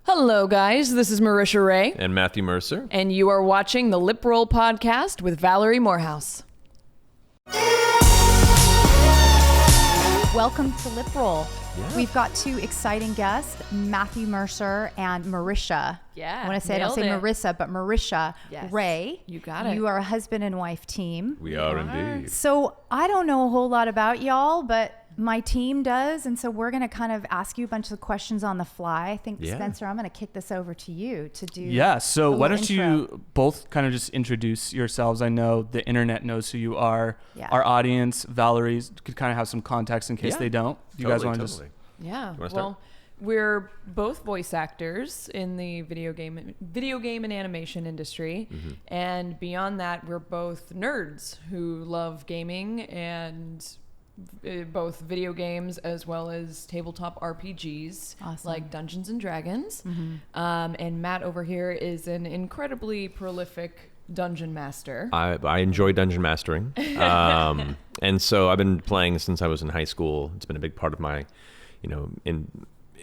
Hello, guys. This is Marisha Ray. And Matthew Mercer. And you are watching the LipRoll podcast with Valerie Morehouse. Welcome to LipRoll. Yeah. We've got two exciting guests, Matthew Mercer and Marisha. Yeah, When I say it, I'll say Marissa, but Marisha Ray. You got it. You are a husband and wife team. We are indeed. So I don't know a whole lot about y'all, but my team does. And so we're going to kind of ask you a bunch of questions on the fly. I think, Spencer, I'm going to kick this over to you to do. Yeah. So why don't intro. you both kind of just introduce yourselves? I know the internet knows who you are. Yeah. Our audience, Valerie's, could kind of have some context in case Yeah. they don't. You guys want to just... Yeah. wanna start? Well, we're both voice actors in the video game and animation industry. Mm-hmm. And beyond that, we're both nerds who love gaming and both video games as well as tabletop RPGs Awesome. like Dungeons and Dragons. And Matt over here is an incredibly prolific dungeon master. I enjoy dungeon mastering. And so I've been playing since I was in high school. It's been a big part of my,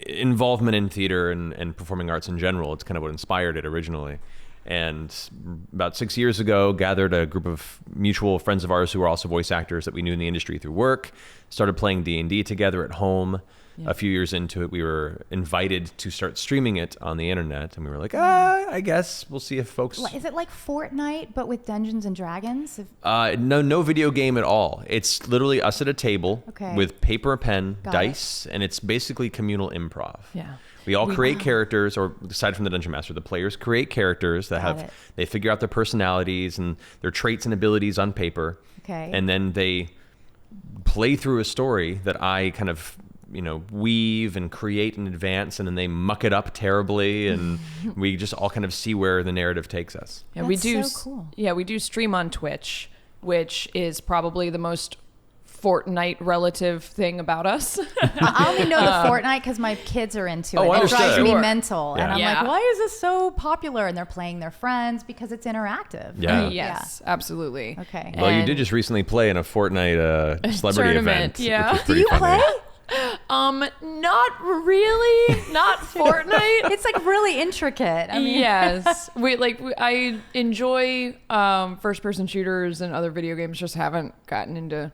involvement in theater and performing arts in general. It's kind of what inspired it originally. And about 6 years ago, gathered a group of mutual friends of ours who were also voice actors that we knew in the industry through work, started playing D&D together at home. Yeah. A few years into it, we were invited to start streaming it on the internet. And we were like, I guess we'll see if folks... Is it like Fortnite, but with Dungeons and Dragons? No video game at all. It's literally us at a table with paper, pen, dice, and it's basically communal improv. Yeah. We all create characters, or aside from the Dungeon Master, the players create characters that they figure out their personalities and their traits and abilities on paper. Okay. And then they play through a story that I kind of, weave and create in advance, and then they muck it up terribly, and we just all kind of see where the narrative takes us. Yeah, That's so cool. Yeah, we do stream on Twitch, which is probably the most Fortnite relative thing about us. I only know the Fortnite because my kids are into it. It understood. drives me Sure. mental. Yeah. And I'm Yeah. like, why is this so popular? And they're playing their friends because it's interactive. Yeah. Yes, absolutely. Okay. Well, you And- did just recently play in a Fortnite celebrity Tournament, event. yeah. Which was Do pretty you funny. play? Not really. Not Fortnite. It's like really intricate. I mean, Yes, I enjoy first-person shooters and other video games. Just haven't gotten into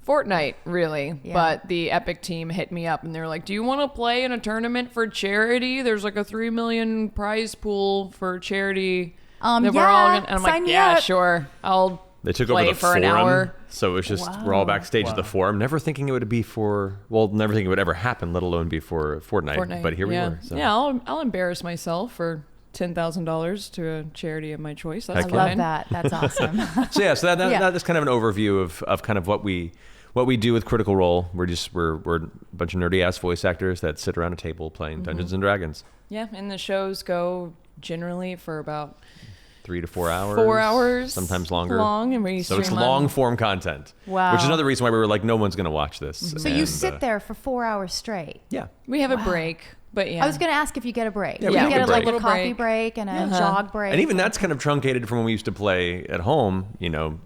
Fortnite really. Yeah. But the Epic team hit me up and they're like, "Do you want to play in a tournament for charity? There's like a 3 million prize pool for charity." That we're all gonna, and I'm sign like, me "Yeah, up." sure. I'll They took play over the for forum, an hour." so it was just we're all backstage at the forum, never thinking it would ever happen, let alone be for Fortnite. But here we were. So. Yeah, I'll embarrass myself for $10,000 to a charity of my choice. That's I Heck love fine. that. That's awesome. So that Yeah. that's kind of an overview of kind of what we do with Critical Role. We're a bunch of nerdy ass voice actors that sit around a table playing Dungeons and Dragons. Yeah, and the shows go generally for about 3 to 4 hours. 4 hours, sometimes longer. and we So it's stream on- long form content. Wow. Which is another reason why we were like, no one's going to watch this. So you sit there for 4 hours straight. Yeah. We have a break, but yeah. I was going to ask if you get a break. Yeah, you we have get a like break. a coffee Little break and a jog break. And even that's kind of truncated from when we used to play at home.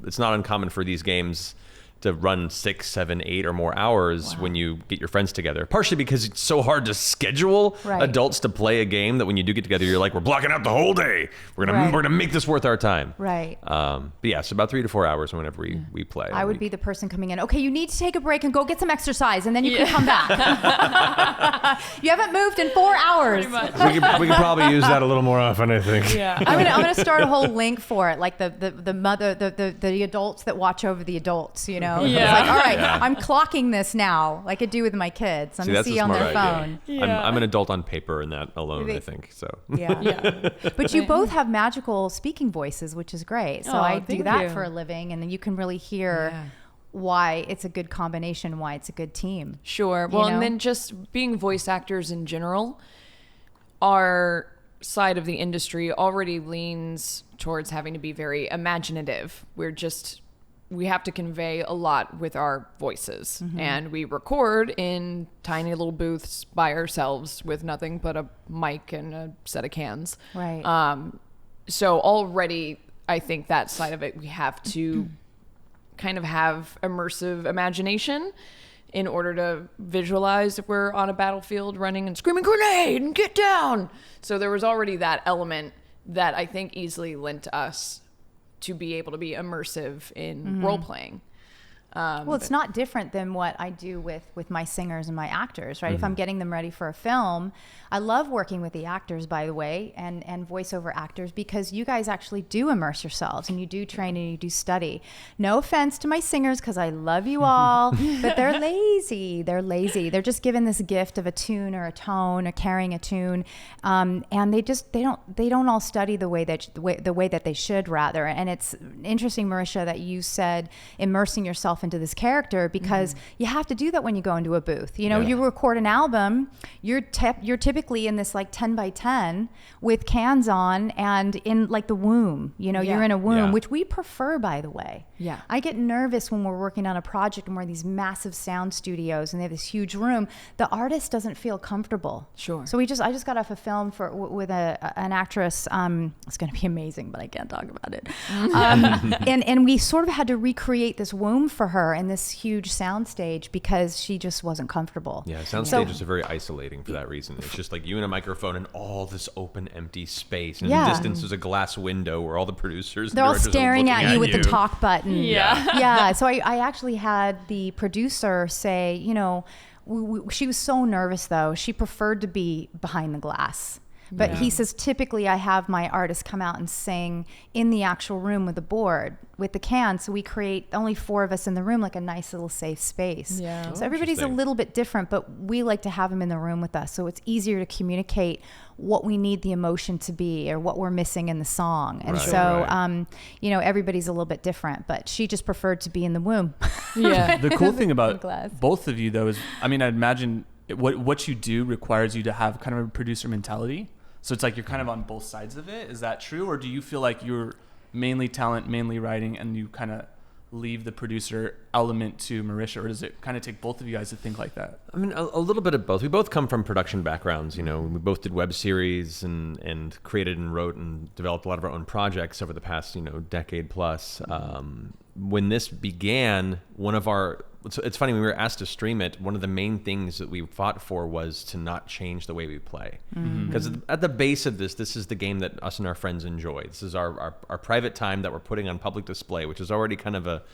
It's not uncommon for these games to run 6, 7, 8 or more hours when you get your friends together. Partially because it's so hard to schedule adults to play a game that when you do get together, you're like, we're blocking out the whole day. We're gonna make this worth our time. Right. But yeah, so about 3 to 4 hours whenever we play. I would be the person coming in. Okay, you need to take a break and go get some exercise, and then you can come back. You haven't moved in 4 hours. Pretty much. we could probably use that a little more often, I think. Yeah. I'm gonna start a whole link for it, like the adults that watch over the adults. Yeah. It's like, all right, Yeah. I'm clocking this now, like I do with my kids. I'm See, gonna that's see a on smart their idea. phone. Yeah. I'm an adult on paper in that alone, I Maybe. think. So Yeah. Yeah. But you both have magical speaking voices, which is great. So Oh, I do thank that you. for a living, and then you can really hear why it's a good combination, why it's a good team. Sure. Well, know? and then just being voice actors in general, our side of the industry already leans towards having to be very imaginative. We have to convey a lot with our voices, and we record in tiny little booths by ourselves with nothing but a mic and a set of cans. Right. So already, I think that side of it, we have to kind of have immersive imagination in order to visualize if we're on a battlefield running and screaming grenade and get down. So there was already that element that I think easily lent us to be able to be immersive in role playing. Well, it's not different than what I do with my singers and my actors, right? If I'm getting them ready for a film, I love working with the actors, by the way, and voiceover actors, because you guys actually do immerse yourselves and you do train and you do study. No offense to my singers, because I love you all, but they're lazy. They're lazy. They're just given this gift of a tune or a tone or carrying a tune, and they don't all study the way that they should, rather. And it's interesting, Marisha, that you said immersing yourself into this character, because you have to do that when you go into a booth. You know, you record an album, you're typically in this like 10 by 10 with cans on and in like the womb, you know, you're in a womb, which we prefer, by the way. Yeah. I get nervous when we're working on a project and we're in these massive sound studios and they have this huge room. The artist doesn't feel comfortable. Sure. So I just got off a film with an actress. It's going to be amazing, but I can't talk about it. And we sort of had to recreate this womb for her in this huge soundstage because she just wasn't comfortable. Yeah, soundstages are very isolating for that reason. It's just like you and a microphone and all this open, empty space. And in the distance, there's a glass window where all the producers, they're all staring at you with the talk button. Yeah. So I actually had the producer say, you know, she was so nervous though. She preferred to be behind the glass. But he says, typically I have my artists come out and sing in the actual room with the board, with the can. So we create only 4 of us in the room, like a nice little safe space. Yeah. So everybody's a little bit different, but we like to have them in the room with us. So it's easier to communicate what we need the emotion to be or what we're missing in the song. And you know, everybody's a little bit different, but she just preferred to be in the womb. Yeah. The cool thing about both of you though is, I mean, I'd imagine what you do requires you to have kind of a producer mentality. So it's like you're kind of on both sides of it. Is that true? Or do you feel like you're mainly talent, mainly writing, and you kind of leave the producer element to Marisha? Or does it kind of take both of you guys to think like that? I mean, a little bit of both. We both come from production backgrounds. You know, we both did web series and created and wrote and developed a lot of our own projects over the past, you know, decade plus. When this began, it's funny, when we were asked to stream it, one of the main things that we fought for was to not change the way we play. Because at the base of this is the game that us and our friends enjoy. This is our private time that we're putting on public display, which is already kind of a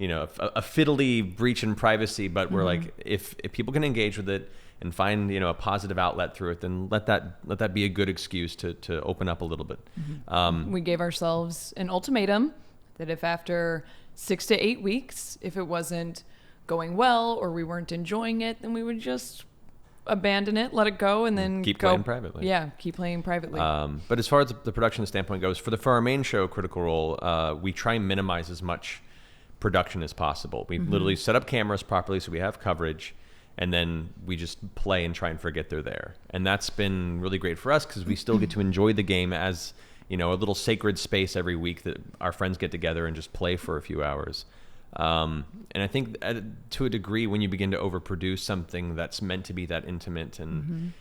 fiddly breach in privacy. But we're like, if people can engage with it and find, you know, a positive outlet through it, then let that be a good excuse to open up a little bit. We gave ourselves an ultimatum that if after 6 to 8 weeks, if it wasn't going well or we weren't enjoying it, then we would just abandon it, let it go, and then keep playing privately. Yeah, keep playing privately. But as far as the production standpoint goes, for our main show, Critical Role, we try and minimize as much production as possible. We literally set up cameras properly so we have coverage, and then we just play and try and forget they're there. And that's been really great for us because we still get to enjoy the game as, you know, a little sacred space every week that our friends get together and just play for a few hours. And I think to a degree, when you begin to overproduce something that's meant to be that intimate and,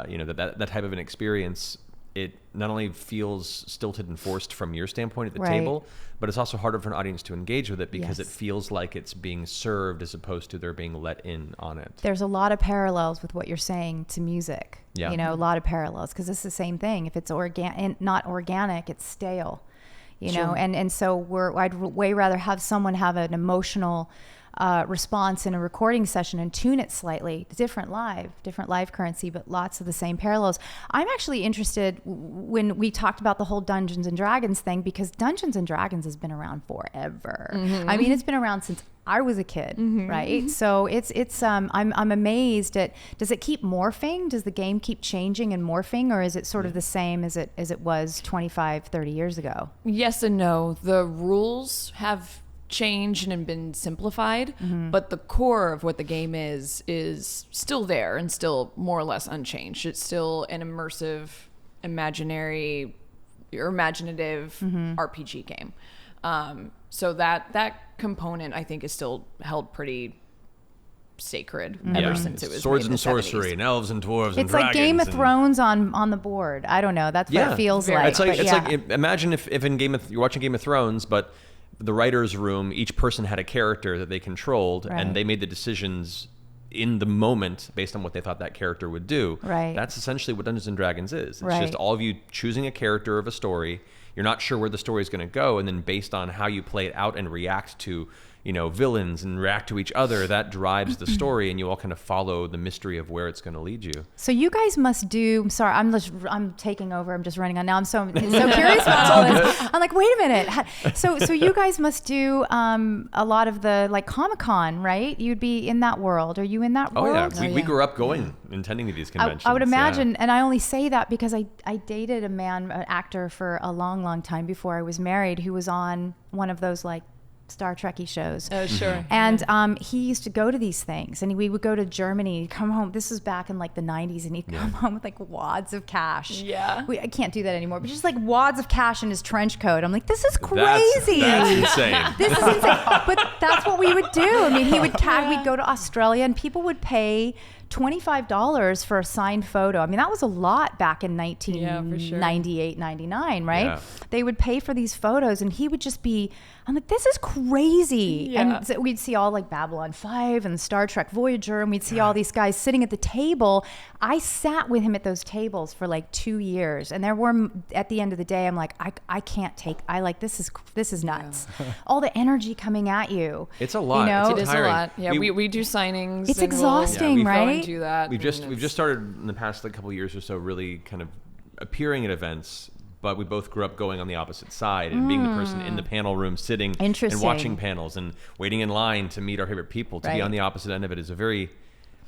you know, that type of an experience, it not only feels stilted and forced from your standpoint at the table, but it's also harder for an audience to engage with it because it feels like it's being served as opposed to they're being let in on it. There's a lot of parallels with what you're saying to music. You know, a lot of parallels, because it's the same thing. If it's not organic, it's stale. You know, and so I'd way rather have someone have an emotional response in a recording session and tune it slightly. Different live currency, but lots of the same parallels. I'm actually interested when we talked about the whole Dungeons and Dragons thing, because Dungeons and Dragons has been around forever. I mean, it's been around since I was a kid, right? So I'm amazed at, does it keep morphing? Does the game keep changing and morphing, or is it sort of the same as it was 25, 30 years ago? Yes and no. The rules have changed and been simplified, but the core of what the game is still there and still more or less unchanged. It's still an immersive, imaginative RPG game. So that component, I think, is still held pretty sacred ever since it was swords made in and the sorcery 70s. and elves and dwarves and It's dragons. like Game of Thrones on the board. I don't know. That's what it feels like. It's like imagine if in you're watching Game of Thrones, but the writer's room, each person had a character that they controlled, and they made the decisions in the moment based on what they thought that character would do. Right. That's essentially what Dungeons and Dragons is. It's Right. just all of you choosing a character of a story. You're not sure where the story is going to go, and then based on how you play it out and react to, you know, villains and react to each other, that drives the story, and you all kind of follow the mystery of where it's going to lead you. So you guys must do. Sorry, I'm taking over. I'm just running on now. I'm so curious about all this. I'm like, wait a minute. So you guys must do a lot of the like Comic-Con, right? You'd be in that world. Are you in that world? Oh yeah, we grew up attending to these conventions. I would imagine, and I only say that because I dated an actor for a long, long time before I was married, who was on one of those like Star Trekky shows. Oh, sure. And he used to go to these things, and we would go to Germany, come home. This was back in like the 90s, and he'd come home with like wads of cash. Yeah. I can't do that anymore, but just like wads of cash in his trench coat. I'm like, this is crazy. That's insane. This is insane. But that's what we would do. I mean, we'd go to Australia, and people would pay $25 for a signed photo. I mean, that was a lot back in 1998, 99, right? Yeah. They would pay for these photos, and he would just be, I'm like, this is crazy. Yeah. And so we'd see all like Babylon 5 and Star Trek Voyager, and we'd see all these guys sitting at the table. I sat with him at those tables for like 2 years, and there were, at the end of the day, I'm like, I can't take, this is nuts. All the energy coming at you. It's a lot. You know? It is a tiring. lot. Yeah, we do signings. It's and exhausting, we've right? Do that. We've just started in the past like couple of years or so really kind of appearing at events, but we both grew up going on the opposite side and being the person in the panel room sitting and watching panels and waiting in line to meet our favorite people. To be Right. on the opposite end of it is a very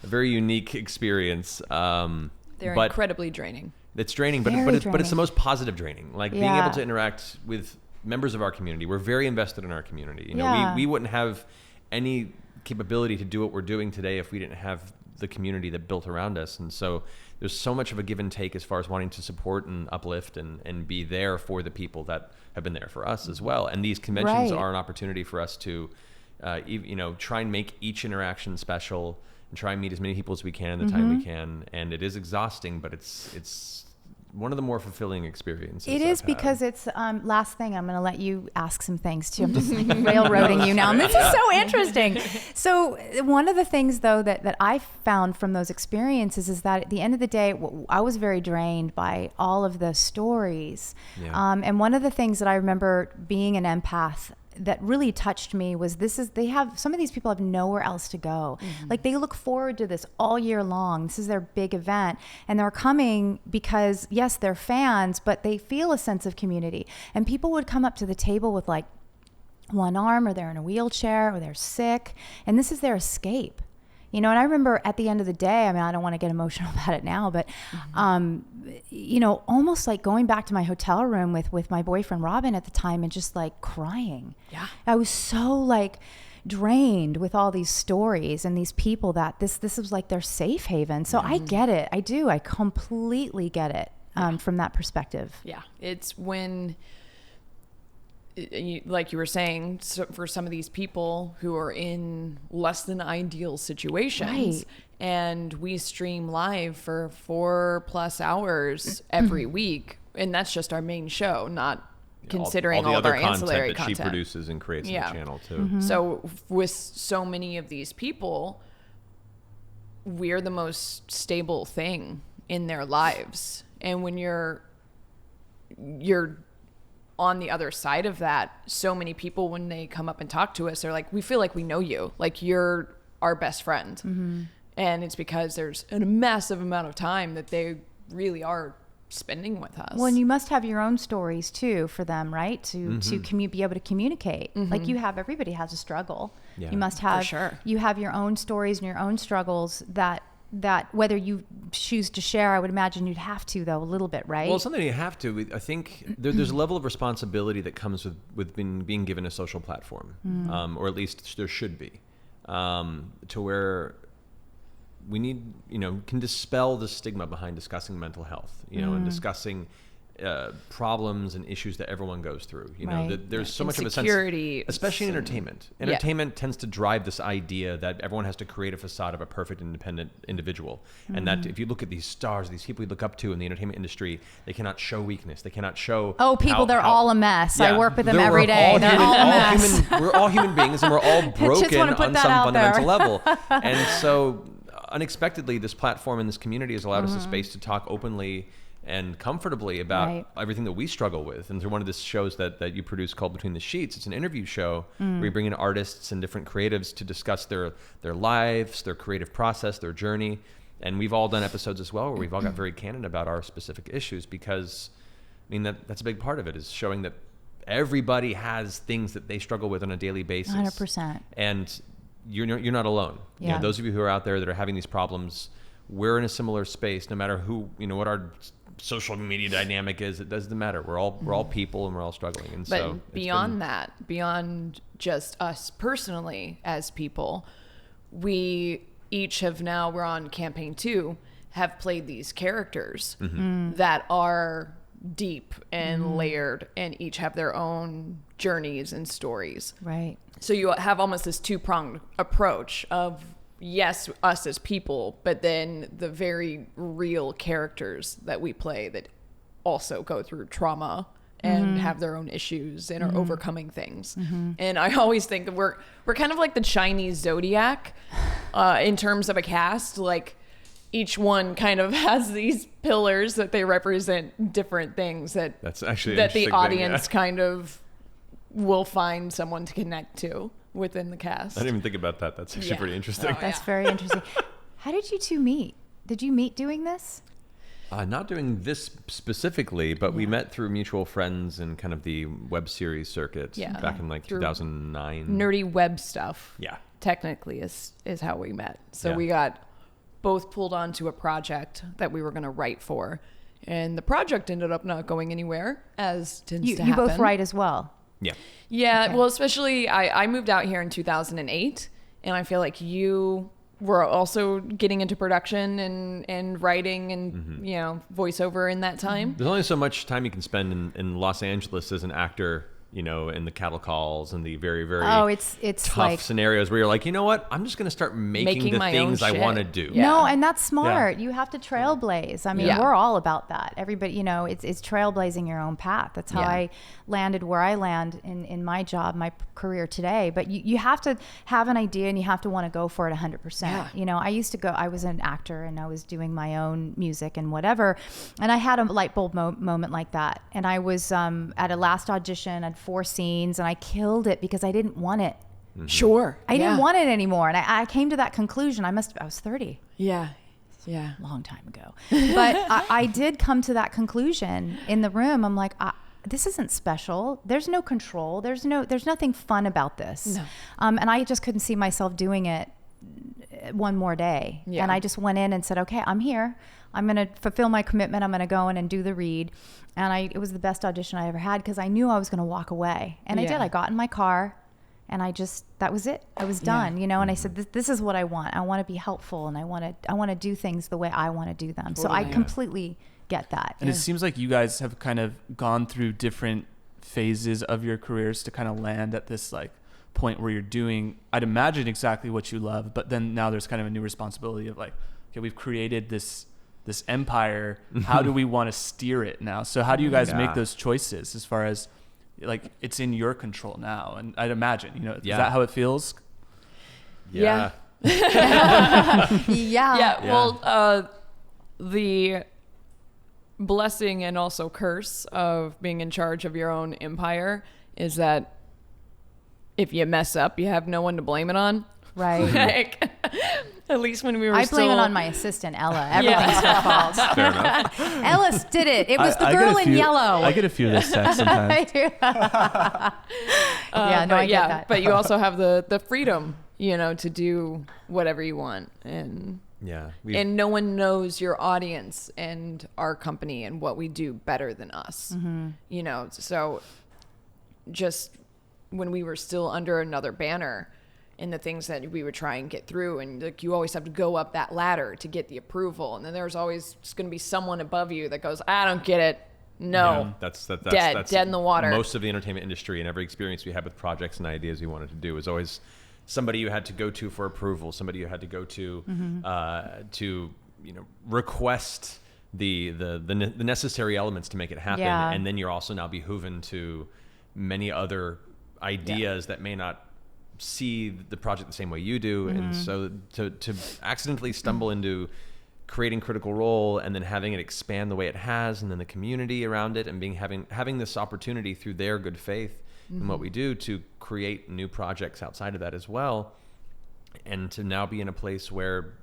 unique experience. They're but incredibly draining. it's draining, but Very it's the draining. most positive draining. Like being Yeah. able to interact with members of our community. We're very invested in our community. You know, Yeah. we wouldn't have any capability to do what we're doing today if we didn't have the community that built around us. And so there's so much of a give and take as far as wanting to support and uplift and be there for the people that have been there for us as well. And these conventions Right. are an opportunity for us to, try and make each interaction special and try and meet as many people as we can in the time we can. And it is exhausting, but it's one of the more fulfilling experiences. It is, because it's last thing. I'm going to let you ask some things too. I'm just railroading you now. And this is so interesting. So one of the things though that I found from those experiences is that at the end of the day, I was very drained by all of the stories. Yeah. And one of the things that I remember being an empath that really touched me was some of these people have nowhere else to go. Like they look forward to this all year long. This is their big event, and they're coming because yes, they're fans, but they feel a sense of community. And people would come up to the table with like one arm, or they're in a wheelchair, or they're sick, and this is their escape. You know, and I remember at the end of the day, I mean, I don't want to get emotional about it now, but, almost like going back to my hotel room with my boyfriend, Robin, at the time, and just like crying. Yeah. I was so like drained with all these stories and these people that this was like their safe haven. So I get it. I do. I completely get it from that perspective. Yeah. It's when, like you were saying, so for some of these people who are in less than ideal situations, Right. and we stream live for 4+ hours every week, and that's just our main show, not considering all, the of our other ancillary that content she produces and creates Yeah. on the channel too. So with so many of these people, we're the most stable thing in their lives. And when you're on the other side of that, so many people, when they come up and talk to us, they're like, we feel like we know you, like you're our best friend. And it's because there's a massive amount of time that they really are spending with us. Well, and you must have your own stories too for them, right? To be able to communicate. Like everybody has a struggle. Yeah. You must have, sure. You have your own stories and your own struggles that whether you choose to share, I would imagine you'd have to though a little bit, right? Well, something you have to. I think there's a level of responsibility that comes with being given a social platform, or at least there should be, to where we need, can dispel the stigma behind discussing mental health, and discussing problems and issues that everyone goes through. Right. There's so much of a sense, Insecurity, especially in entertainment. Entertainment tends to drive this idea that everyone has to create a facade of a perfect, independent individual, and that if you look at these stars, these people you look up to in the entertainment industry, they cannot show weakness. They cannot show. They're all a mess. I work with them We're every day. They're all a mess. We're all human beings, and we're all broken wanna put on that some out there. fundamental level. And so unexpectedly, this platform and this community has allowed us a space to talk openly and comfortably about everything that we struggle with. And through one of the shows that you produce called Between the Sheets, it's an interview show where you bring in artists and different creatives to discuss their lives, their creative process, their journey. And we've all done episodes as well where we've all got very candid about our specific issues, because I mean, that's a big part of it, is showing that everybody has things that they struggle with on a daily basis. 100%. And you're not alone. Yeah. You know, those of you who are out there that are having these problems, we're in a similar space, no matter who, you know, what our social media dynamic is. It doesn't matter. We're all people, and we're all struggling. And but so beyond just us personally as people, we each have now, we're on campaign 2, have played these characters that are deep and layered, and each have their own journeys and stories. Right. So you have almost this 2-pronged approach of, yes, us as people, but then the very real characters that we play that also go through trauma and have their own issues and are overcoming things. And I always think that we're kind of like the Chinese zodiac in terms of a cast. Like, each one kind of has these pillars that they represent different things that's actually that the audience kind of will find someone to connect to within the cast. I didn't even think about that. That's actually pretty interesting. That's very interesting. How did you two meet? Did you meet doing this? Not doing this specifically, but we met through mutual friends in kind of the web series circuit back in like 2009. Nerdy web stuff. Yeah. Technically is how we met. So we got both pulled onto a project that we were going to write for. And the project ended up not going anywhere, as tends to happen. You both write as well? Yeah. Yeah. Okay. Well, especially I moved out here in 2008, and I feel like you were also getting into production and writing and, you know, voiceover in that time. There's only so much time you can spend in Los Angeles as an actor, you know, in the cattle calls and the very, very it's tough like seniorios where you're like, you know what, I'm just going to start making the my things own I shit. want to do. Yeah. No, and that's smart. You have to trailblaze. I mean, we're all about that. Everybody, you know, it's trailblazing your own path. That's how I landed where I land in my job, my career today. But you have to have an idea, and you have to want to go for it 100%. Yeah. You know, I was an actor, and I was doing my own music and whatever. And I had a light bulb moment like that. And I was at a last audition, I had 4 scenes, and I killed it because I didn't want it. Sure. I didn't want it anymore. And I came to that conclusion. I was 30. Yeah. Yeah. Long time ago. But I did come to that conclusion in the room. I'm like, this isn't special. There's no control. There's nothing fun about this. No. And I just couldn't see myself doing it one more day. Yeah. And I just went in and said, okay, I'm here. I'm going to fulfill my commitment. I'm going to go in and do the read. And it was the best audition I ever had, because I knew I was going to walk away. And I did. I got in my car, and that was it. I was done, you know, and I said, this is what I want. I want to be helpful, and I want to do things the way I want to do them. So I completely get that. And it seems like you guys have kind of gone through different phases of your careers to kind of land at this like point where you're doing, I'd imagine, exactly what you love, but then now there's kind of a new responsibility of like, okay, we've created this empire. How do we want to steer it now? So how do you guys make those choices as far as like it's in your control now? And I'd imagine, you know, is that how it feels? Yeah. Yeah. Well, the blessing and also curse of being in charge of your own empire is that if you mess up, you have no one to blame it on. Right. Like, at least when we were I blame it on my assistant, Ella. Everything's her fault. Fair enough. Ellis did it. It was the girl in yellow. I get a few of those texts sometimes. I do. I get that. But you also have the freedom, you know, to do whatever you want. And and no one knows your audience and our company and what we do better than us. You know, so just when we were still under another banner, and the things that we would try and get through, and like you always have to go up that ladder to get the approval, and then there's always just going to be someone above you that goes, I don't get it. No, that's dead in the water. Most of the entertainment industry and every experience we had with projects and ideas we wanted to do is always somebody you had to go to for approval, somebody you had to go to you know, request the necessary elements to make it happen, and then you're also now behooven to many other ideas that may not see the project the same way you do. And so to accidentally stumble into creating Critical Role and then having it expand the way it has, and then the community around it, and having this opportunity through their good faith in what we do to create new projects outside of that as well, and to now be in a place where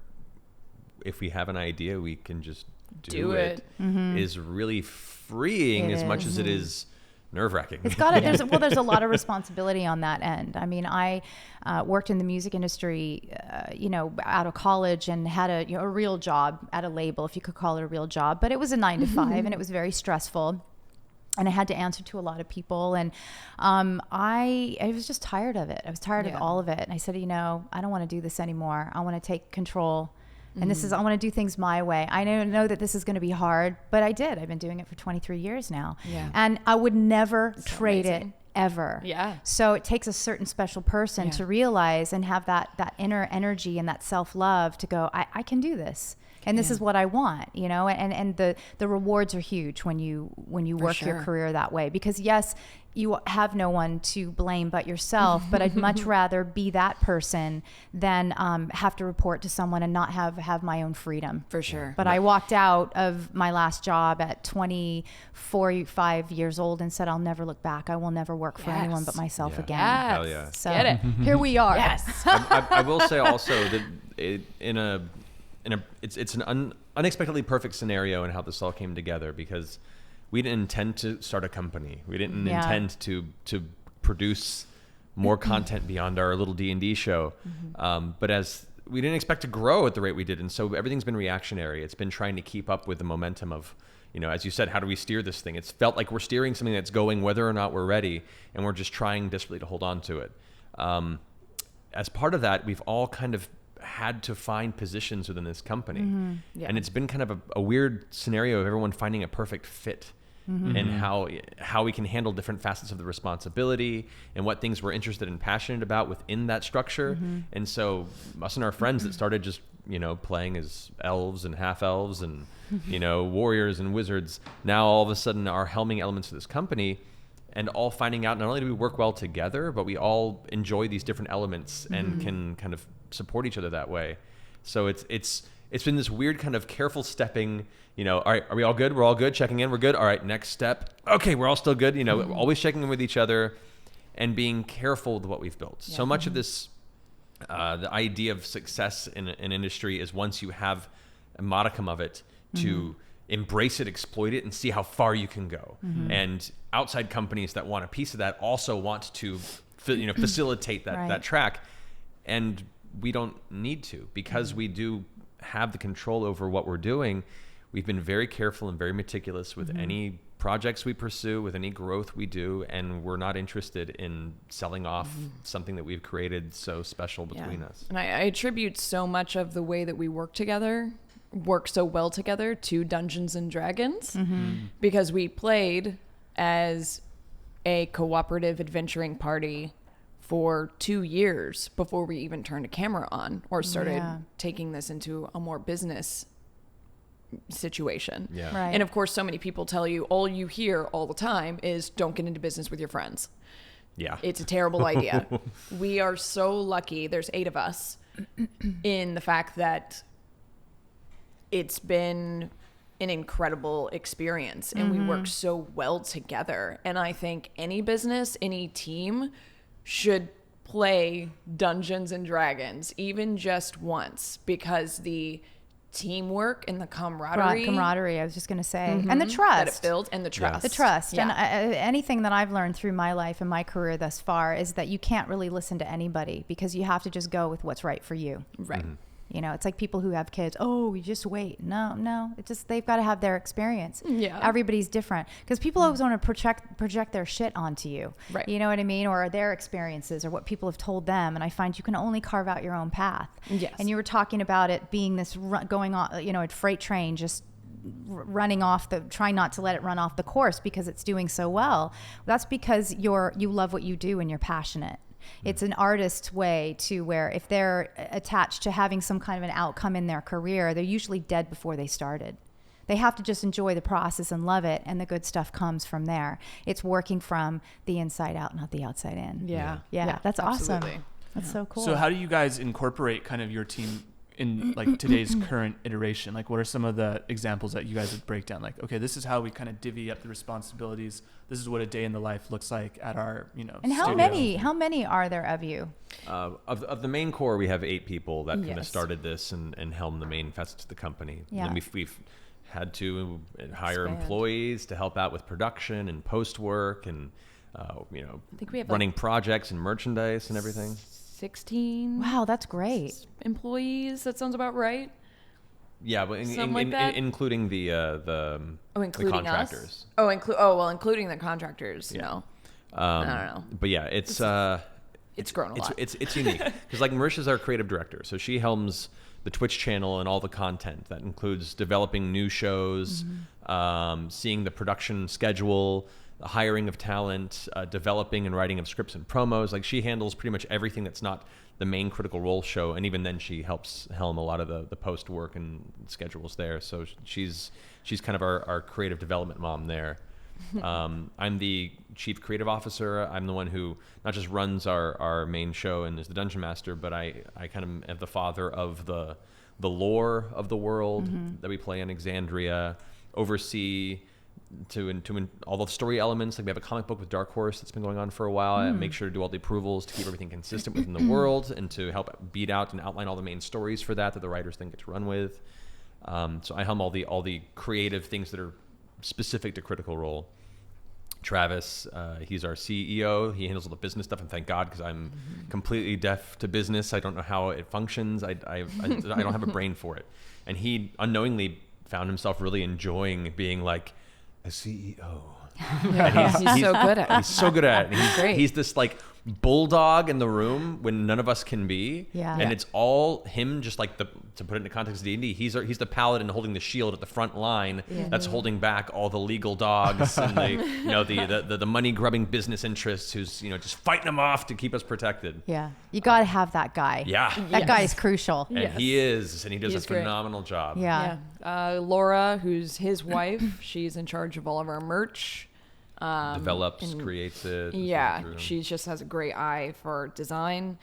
if we have an idea, we can just do it. Is really freeing as much as it is nerve-wracking. It's got there's a lot of responsibility on that end. I mean, I worked in the music industry, out of college, and had a real job at a label, if you could call it a real job, but it was a 9 to 5 and it was very stressful. And I had to answer to a lot of people, and I was just tired of it. I was tired of all of it. And I said, I don't want to do this anymore. I want to take control. And I want to do things my way. I know that this is going to be hard, but I did. I've been doing it for 23 years now. Yeah. And I would never trade it ever. Yeah. So it takes a certain special person to realize and have that inner energy and that self-love to go, I can do this. And this is what I want, and the rewards are huge when you work your career that way, because yes, you have no one to blame but yourself, but I'd much rather be that person than have to report to someone and not have my own freedom. For sure. But I walked out of my last job at 25 years old and said, I'll never look back. I will never work for anyone but myself again. Yes. Hell yeah. So get it. Here we are. Yes. I will say also that it's an unexpectedly perfect scenario in how this all came together, because we didn't intend to start a company. We didn't intend to produce more content beyond our little D&D show. But as we didn't expect to grow at the rate we did. And so everything's been reactionary. It's been trying to keep up with the momentum of, as you said, how do we steer this thing? It's felt like we're steering something that's going whether or not we're ready. And we're just trying desperately to hold on to it. As part of that, we've all kind of had to find positions within this company. And it's been kind of a weird scenario of everyone finding a perfect fit. And how we can handle different facets of the responsibility and what things we're interested and passionate about within that structure. And so us and our friends that started just, playing as elves and half elves and, warriors and wizards, now all of a sudden are helming elements of this company, and all finding out not only do we work well together, but we all enjoy these different elements and can kind of support each other that way. So it's been this weird kind of careful stepping, all right, are we all good? We're all good. Checking in. We're good. All right. Next step. Okay. We're all still good. Always checking in with each other and being careful with what we've built. So much of this, the idea of success in an industry is once you have a modicum of it to embrace it, exploit it, and see how far you can go. And outside companies that want a piece of that also want to, facilitate that track. And we don't need to, because we do have the control over what we're doing. We've been very careful and very meticulous with any projects we pursue, with any growth we do, and we're not interested in selling off something that we've created so special between us. And I attribute so much of the way that we work so well together to Dungeons and Dragons, because we played as a cooperative adventuring party for 2 years before we even turned a camera on or started taking this into a more business situation. And of course, so many people tell you, all you hear all the time is don't get into business with your friends. It's a terrible idea. We are so lucky. There's 8 of us in the fact that it's been an incredible experience and we work so well together. And I think any business, any team should play Dungeons and Dragons even just once, because the teamwork and the camaraderie I was just going to say, and the trust that it builds, and the trust. And anything that I've learned through my life and my career thus far is that you can't really listen to anybody, because you have to just go with what's right for you. It's like people who have kids. Oh, you just wait. No. It's just, they've got to have their experience. Everybody's different, because people always want to project their shit onto you. You know what I mean? Or their experiences or what people have told them. And I find you can only carve out your own path. And you were talking about it being this going on, a freight train, just running off trying not to let it run off the course because it's doing so well. That's because you love what you do and you're passionate. It's an artist's way to where if they're attached to having some kind of an outcome in their career, they're usually dead before they started. They have to just enjoy the process and love it, and the good stuff comes from there. It's working from the inside out, not the outside in. Yeah, that's absolutely awesome. That's so cool. So how do you guys incorporate kind of your team in like today's current iteration? Like, what are some of the examples that you guys would break down? Like, okay, this is how we kind of divvy up the responsibilities. This is what a day in the life looks like at our, And how many are there of you? Of the main core, we have 8 people that kind of Yes. started this and helm the main facets of the company. Yeah. And then we've had to hire Expand. employees to help out with production and post work and think we have running projects and merchandise and everything. 16 Wow, that's great. employees. That sounds about right. Yeah, but Something like that? including the Including contractors. us. Including the contractors. Yeah. No, I don't know. But yeah, it's grown a lot. It's unique because like Marisha's our creative director, so she helms the Twitch channel and all the content that includes developing new shows, seeing the production schedule, the hiring of talent, developing and writing of scripts and promos. Like she handles pretty much everything that's not the main Critical Role show, and even then she helps helm a lot of the post work and schedules there. So she's kind of our creative development mom there. I'm the chief creative officer. I'm the one who not just runs our main show and is the dungeon master, but I kind of am the father of the lore of the world that we play in Exandria, oversee to all the story elements. Like we have a comic book with Dark Horse that's been going on for a while. I make sure to do all the approvals to keep everything consistent within the world and to help beat out and outline all the main stories for that the writers then get to run with. So I helm all the creative things that are specific to Critical Role. Travis, he's our CEO. He handles all the business stuff, and thank God, because I'm completely deaf to business. I don't know how it functions. I don't have a brain for it. And he unknowingly found himself really enjoying being like a CEO. Yeah. He's so good at it. He's so good at it. And Great. He's this like bulldog in the room when none of us can be. Yeah. And it's all him, just like to put it into context of D&D, he's the paladin holding the shield at the front line that's holding back all the legal dogs and the money grubbing business interests who's just fighting them off to keep us protected. Yeah. You got to have that guy. Yeah. That guy is crucial. And Yes. he is, and he does He's a great. phenomenal job. Yeah. Laura, who's his wife, she's in charge of all of our merch. Develops, creates it. Yeah, through. she just has a great eye for design.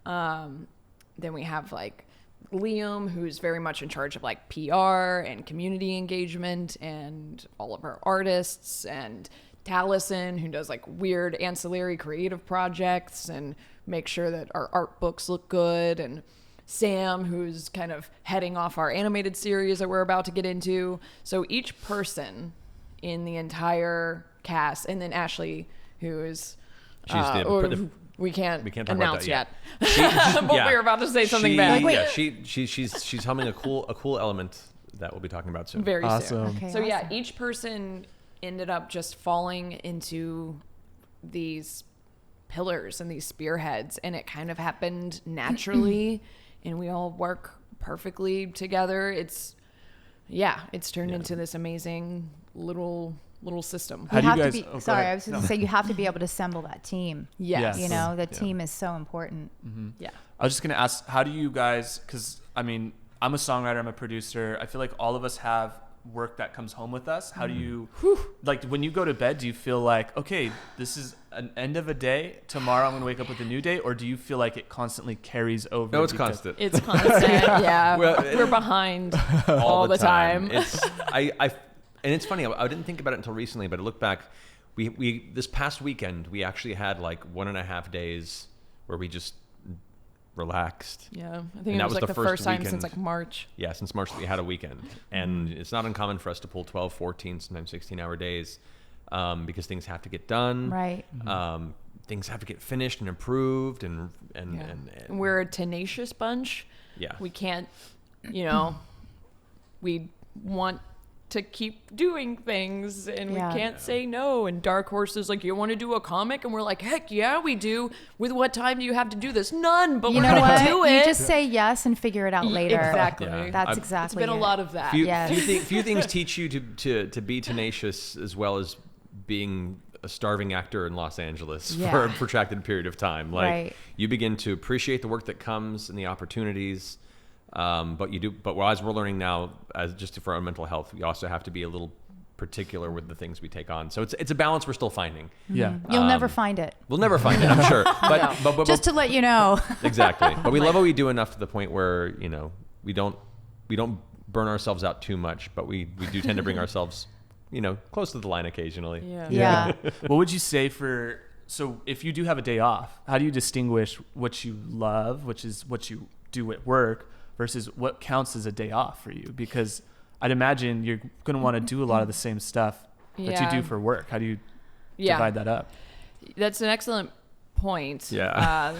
Then we have like Liam, who's very much in charge of like PR and community engagement and all of our artists, and Taliesin, who does like weird ancillary creative projects and make sure that our art books look good, and Sam, who's kind of heading off our animated series that we're about to get into. So each person in the entire cast, and then Ashley, who is we can't talk announce about that yet. But we were about to say something bad. Yeah, she's helming a cool element that we'll be talking about soon. Very soon. Awesome. Okay, So yeah, awesome. each person ended up just falling into these pillars and these spearheads, and it kind of happened naturally, and we all work perfectly together. It's turned into this amazing little system. How You do have you to guys- be, go sorry, ahead. I was going to say you have to be able to assemble that team. Yes. You know, the team is so important. Yeah. I was just going to ask, how do you guys, because I mean, I'm a songwriter, I'm a producer. I feel like all of us have work that comes home with us. How do you, like when you go to bed, do you feel like, okay, this is an end of a day, tomorrow I'm going to wake up with a new day? Or do you feel like it constantly carries over? No, it's because- constant. It's constant. Yeah. Well, We're behind all the time. And it's funny. I didn't think about it until recently, but I look back. We this past weekend we actually had like 1.5 days where we just relaxed. Yeah. I think And it that was was like the the first first time weekend. since like March. Yeah, since March we had a weekend, and it's not uncommon for us to pull 12, 14, sometimes 16-hour days because things have to get done. Right. Things have to get finished and improved, and We're a tenacious bunch. yeah. We can't, we want to keep doing things, and Yeah. we can't say no. And Dark Horse is like, you want to do a comic? And we're like, heck yeah, we do. With what time do you have to do this? None, but You we're know going what? to do it. You just say yes and figure it out later. Exactly. Yeah. That's I've- exactly It's been a it. lot of that. Yes. Few things teach you to be tenacious as well as being a starving actor in Los Angeles Yeah. for a protracted period of time. Like Right. you begin to appreciate the work that comes and the opportunities. But as we're learning now, as just for our mental health, we also have to be a little particular with the things we take on. So it's a balance we're still finding. Yeah. You'll never find it. We'll never find it, I'm sure. But Just to let you know. exactly. But we love what we do enough to the point where, we don't burn ourselves out too much, but we do tend to bring ourselves, close to the line occasionally. Yeah. What would you say so if you do have a day off, how do you distinguish what you love, which is what you do at work, versus what counts as a day off for you? Because I'd imagine you're going to want to do a lot of the same stuff that you do for work. How do you divide that up? That's an excellent point. Yeah.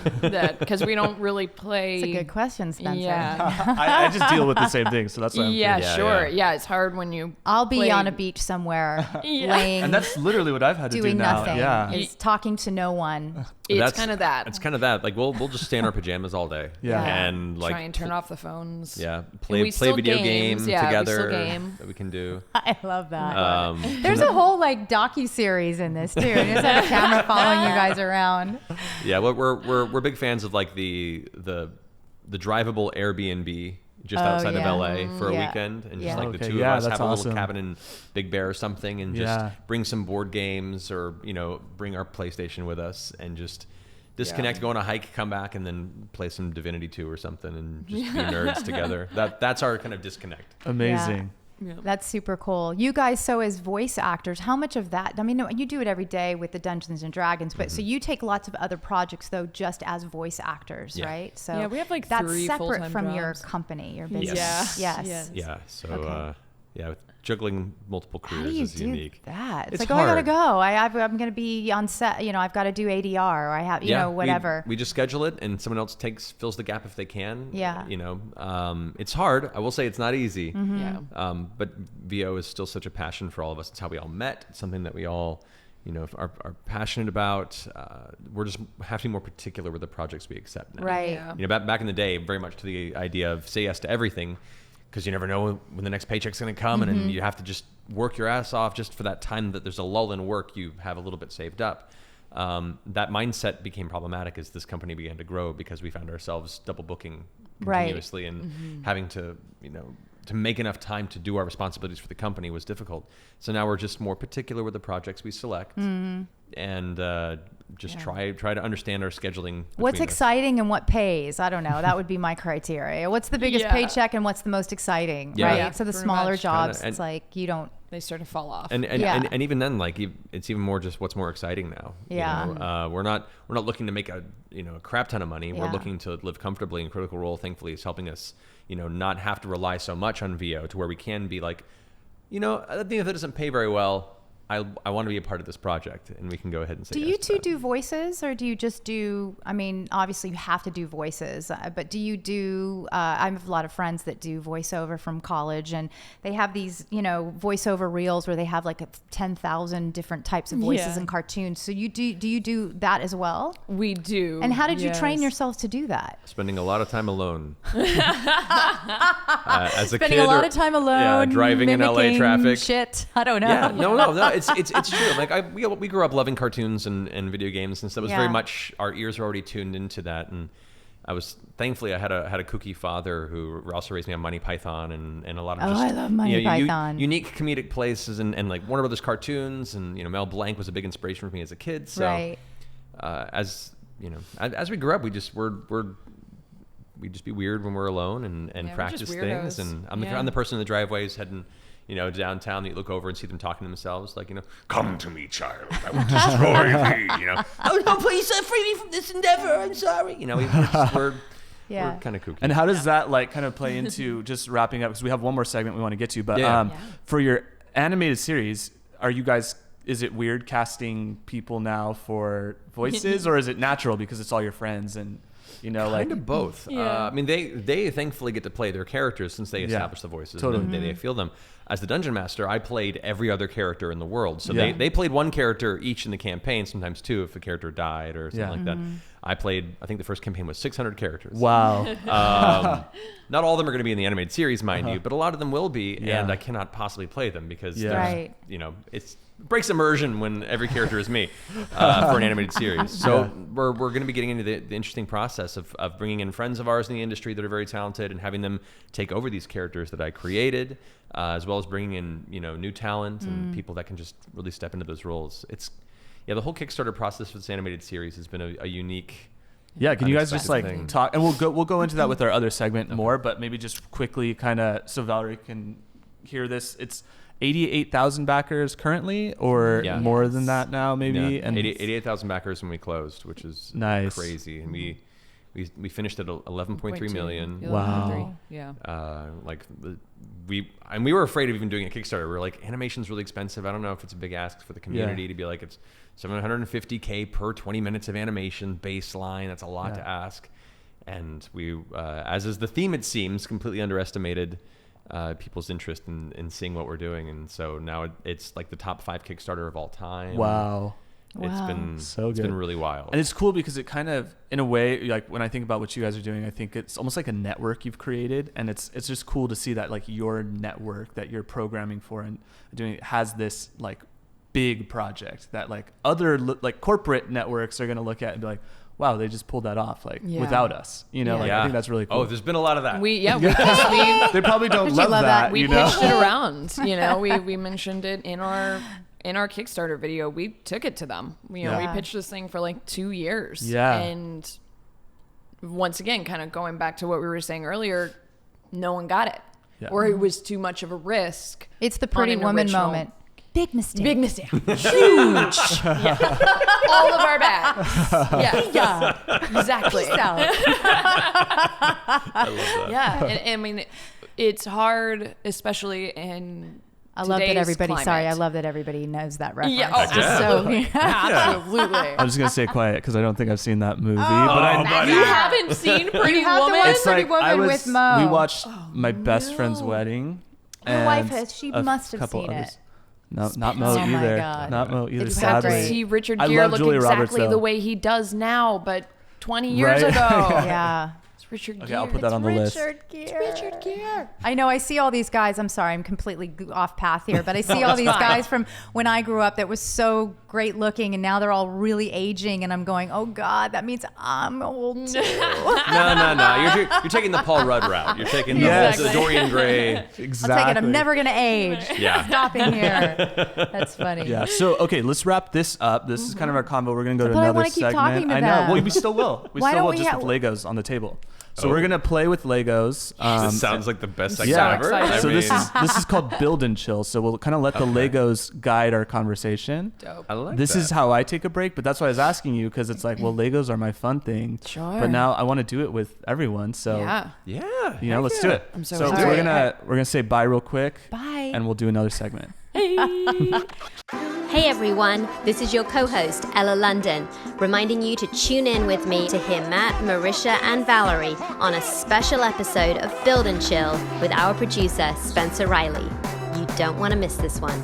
Because we don't really play. It's a good question, Spencer. Yeah. I just deal with the same thing, so that's why I'm curious. Sure. Yeah, it's hard when you. I'll be play. on a beach somewhere, laying, And that's literally what I've had to do doing now. nothing. Yeah. Is talking to no one. It's kind of that. It's kind of that. Like we'll just stay in our pajamas all day. Yeah. And like try and turn off the phones. Yeah. And Play we still video games. game Yeah, we together still game. that we can do. I love that. There's a whole docu-series in this too. There's a camera following you guys around. Yeah, we're big fans of like the drivable Airbnb just outside of LA for a weekend, and just like the two of us have a little cabin in Big Bear or something, and just bring some board games or bring our PlayStation with us and just disconnect, go on a hike, come back, and then play some Divinity 2 or something, and just be nerds together. That's our kind of disconnect. Amazing. Yeah. That's super cool. You guys, so as voice actors, how much of that, I mean, you do it every day with the Dungeons and Dragons, but so you take lots of other projects though, just as voice actors, right? So we have like that's 3 separate full-time from jobs. your company, your business. Yes. Yeah. So juggling multiple How careers do you is do unique. that? It's It's like, I gotta hard. go. I'm gonna be on set. I've got to do ADR, or I have, whatever. We just schedule it, and someone else fills the gap if they can. Yeah. It's hard. I will say it's not easy. Yeah. But VO is still such a passion for all of us. It's how we all met. It's something that we all, are passionate about. We're just have to be more particular with the projects we accept now. Right. Yeah. Back in the day, very much to the idea of say yes to everything, because you never know when the next paycheck's going to come, and then you have to just work your ass off just for that time that there's a lull in work. You have a little bit saved up. That mindset became problematic as this company began to grow, because we found ourselves double booking continuously and having to, to make enough time to do our responsibilities for the company was difficult. So now we're just more particular with the projects we select, and try to understand our scheduling. What's between us. exciting and what pays? I don't know. That would be my criteria. What's the biggest paycheck and what's the most exciting? Yeah. Right. Yeah, So the pretty smaller much. jobs, Kinda, it's like you don't. They start to fall off. And even then, like it's even more just what's more exciting now. Yeah. We're not looking to make a crap ton of money. Yeah. We're looking to live comfortably. And Critical Role, thankfully, is helping us not have to rely so much on VO to where we can be like, I think if it doesn't pay very well, I want to be a part of this project, and we can go ahead and say. Do yes you to two that. do voices, or do you just do? I mean, obviously you have to do voices, but do you do? I have a lot of friends that do voiceover from college, and they have these, voiceover reels where they have like 10,000 different types of voices and cartoons. So do you do that as well? We do. And how did you train yourselves to do that? Spending a lot of time alone. As a Spending kid, a lot of time alone, yeah, driving in LA mimicking traffic. Shit, I don't know. Yeah, no. It's true. Like we grew up loving cartoons and video games, and so it was very much our ears were already tuned into that. And I was thankfully I had a kooky father who also raised me on Monty Python and a lot of I love Monty Python. unique comedic places and like Warner Brothers cartoons, and Mel Blanc was a big inspiration for me as a kid. So as we grew up, we just be weird when we're alone and practice things. And I'm the person in the driveways heading downtown that you look over and see them talking to themselves, like, come to me, child. I will destroy thee. Oh, no, please free me from this endeavor. I'm sorry. We're kind of kooky. And how does that like kind of play into just wrapping up? Because we have one more segment we want to get to, but for your animated series, is it weird casting people now for voices, or is it natural because it's all your friends and kind of both. Yeah. I mean, they thankfully get to play their characters since they establish the voices. Totally. And they feel them. As the Dungeon Master, I played every other character in the world. So they played one character each in the campaign, sometimes two if a character died or something like that. I think the first campaign was 600 characters. Wow. Not all of them are going to be in the animated series, mind you, but a lot of them will be, and I cannot possibly play them because there's, breaks immersion when every character is me for an animated series. So we're going to be getting into the interesting process of bringing in friends of ours in the industry that are very talented and having them take over these characters that I created, as well as bringing in new talent and people that can just really step into those roles. The whole Kickstarter process for this animated series has been a unique. Yeah, can you guys just thing. talk, and we'll go into that with our other segment more, but maybe just quickly kind of so Valerie can hear this. It's 88,000 backers currently, or more than that now, maybe. Yeah. And 88,000 backers when we closed, which is nice, crazy. And we finished at 11.3 million. Wow. Yeah. We were afraid of even doing a Kickstarter. We were like, animation's really expensive. I don't know if it's a big ask for the community to be like, it's $750K per 20 minutes of animation baseline. That's a lot to ask. And we, as is the theme, it seems, completely underestimated people's interest in seeing what we're doing. And so now it's like the top 5 Kickstarter of all time. Wow. It's been so good. It's been really wild. And it's cool because it kind of, in a way, like when I think about what you guys are doing, I think it's almost like a network you've created, and it's just cool to see that like your network that you're programming for and doing has this like big project that like other like corporate networks are going to look at and be like, wow, they just pulled that off without us, I think that's really cool. Oh, there's been a lot of that. They probably don't love that. We pitched it around, we mentioned it in our Kickstarter video. We took it to them. We pitched this thing for like 2 years. Yeah. And once again, kind of going back to what we were saying earlier, no one got it. Yeah. Or it was too much of a risk. It's the Pretty Woman moment. Big mistake. Big mistake. Huge. All of our bags. Yeah. Exactly. I love that. Yeah. And I mean, it's hard, especially in I love that everybody. Climate. Sorry, I love that everybody knows that reference. Yeah, absolutely. Absolutely. I'm just gonna say quiet because I don't think I've seen that movie. But you haven't seen Pretty Woman? It's Pretty Woman with Mo. We watched my best friend's wedding. Your wife has. She must have seen others. it. No, not Mo either. Not Mo either. You have to see Richard Gere look Julia exactly Roberts, the way he does now, but 20 years ago. Yeah. Richard Gere. Okay, I'll put that on the list. It's Richard Gere. I know. I see all these guys. I'm sorry, I'm completely off path here, but I see all these guys from when I grew up that was so great looking, and now they're all really aging, and I'm going, oh God, that means I'm old too. No. You're taking the Paul Rudd route. You're taking the Dorian Gray. Exactly. I'll take it. I'm never gonna age. Yeah. Stopping here. That's funny. Yeah. So okay, let's wrap this up. This is kind of our combo. We're gonna go to But I another wanna keep segment. talking to I know. them. Well, we still will. Why don't we just have- with Legos on the table. So we're gonna play with Legos. This sounds like the best segment Yeah. ever. excited. So this is called Build and Chill. So we'll kind of let the Legos guide our conversation. Dope. I like This that. is how I take a break, but that's why I was asking you, because it's like, well, Legos are my fun thing. Sure. But now I want to do it with everyone. So Yeah. let's do it. I'm so we're excited. gonna say bye real quick. Bye. And we'll do another segment. Hey everyone, this is your co-host Ella London, reminding you to tune in with me to hear Matt, Marisha and Valerie on a special episode of Build and Chill with our producer Spencer Riley. You don't want to miss this one.